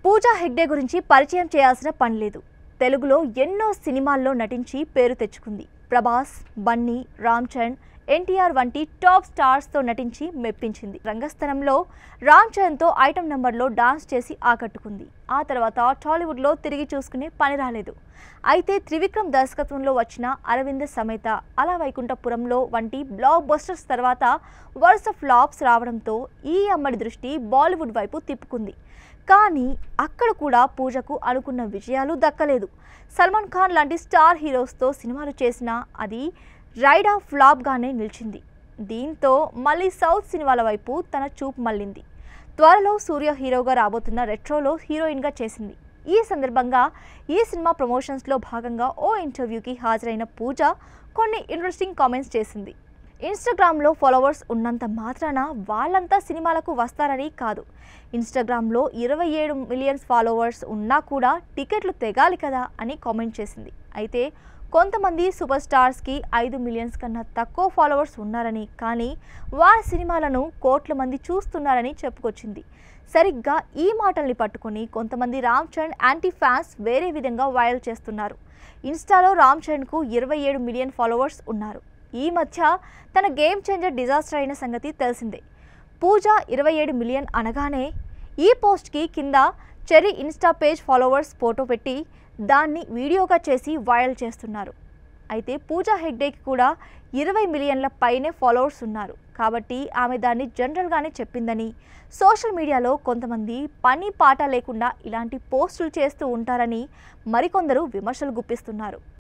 పూజా హెగ్డే గురించి పరిచయం చేయాల్సిన పని లేదు. తెలుగులో ఎన్నో సినిమాల్లో నటించి పేరు తెచ్చుకుంది. ప్రభాస్, బన్నీ, రామ్ చరణ్, ఎన్టీఆర్ వంటి టాప్ స్టార్స్తో నటించి మెప్పించింది. రంగస్థలంలో రామ్ చరణ్తో ఐటమ్ నెంబర్లో డాన్స్ చేసి ఆకట్టుకుంది. ఆ తర్వాత టాలీవుడ్లో తిరిగి చూసుకునే పని రాలేదు. అయితే త్రివిక్రమ్ దర్శకత్వంలో వచ్చిన అరవింద సమేత, అల వైకుంఠపురంలో వంటి బ్లాక్ బస్టర్స్ తర్వాత వరుస ఫ్లాప్స్ రావడంతో ఈ అమ్మడి దృష్టి బాలీవుడ్ వైపు తిప్పుకుంది. కానీ అక్కడ కూడా పూజకు అనుకున్న విజయాలు దక్కలేదు. సల్మాన్ ఖాన్ లాంటి స్టార్ హీరోస్తో సినిమాలు చేసినా అది రైడ్ ఆఫ్ ఫ్లాప్గానే నిలిచింది. దీంతో మళ్ళీ సౌత్ సినిమాల వైపు తన చూపు మళ్ళింది. త్వరలో సూర్య హీరోగా రాబోతున్న రెట్రోలో హీరోయిన్గా చేసింది. ఈ సందర్భంగా ఈ సినిమా ప్రమోషన్స్లో భాగంగా ఓ ఇంటర్వ్యూకి హాజరైన పూజ కొన్ని ఇంట్రెస్టింగ్ కామెంట్స్ చేసింది. ఇన్స్టాగ్రామ్లో ఫాలోవర్స్ ఉన్నంత మాత్రాన వాళ్ళంతా సినిమాలకు వస్తారని కాదు. ఇన్స్టాగ్రామ్లో 27 మిలియన్స్ ఫాలోవర్స్ ఉన్నా కూడా టికెట్లు తెగాలి కదా అని కామెంట్ చేసింది. అయితే కొంతమంది సూపర్ స్టార్స్కి 5 మిలియన్స్ కన్నా తక్కువ ఫాలోవర్స్ ఉన్నారని, కానీ వారి సినిమాలను కోట్ల మంది చూస్తున్నారని చెప్పుకొచ్చింది. సరిగ్గా ఈ మాటల్ని పట్టుకొని కొంతమంది రామ్ చరణ్ యాంటీ ఫ్యాన్స్ వేరే విధంగా వైరల్ చేస్తున్నారు. ఇన్స్టాలో రామ్ చరణ్కు 27 మిలియన్ ఫాలోవర్స్ ఉన్నారు. ఈ మధ్య తన గేమ్ చేంజర్ డిజాస్టర్ అయిన సంగతి తెలిసిందే. పూజ 27 మిలియన్ అనగానే ఈ పోస్ట్కి కింద cherry Insta page followers photo పెట్టి దాన్ని వీడియోగా చేసి వైరల్ చేస్తున్నారు. అయితే పూజా హెగ్డేకి కూడా 20 మిలియన్ల పైనే ఫాలోవర్స్ ఉన్నారు. కాబట్టి ఆమె దాన్ని జనరల్గానే చెప్పిందని, సోషల్ మీడియాలో కొంతమంది పని పాట లేకుండా ఇలాంటి పోస్టులు చేస్తూ ఉంటారని మరికొందరు విమర్శలు గుప్పిస్తున్నారు.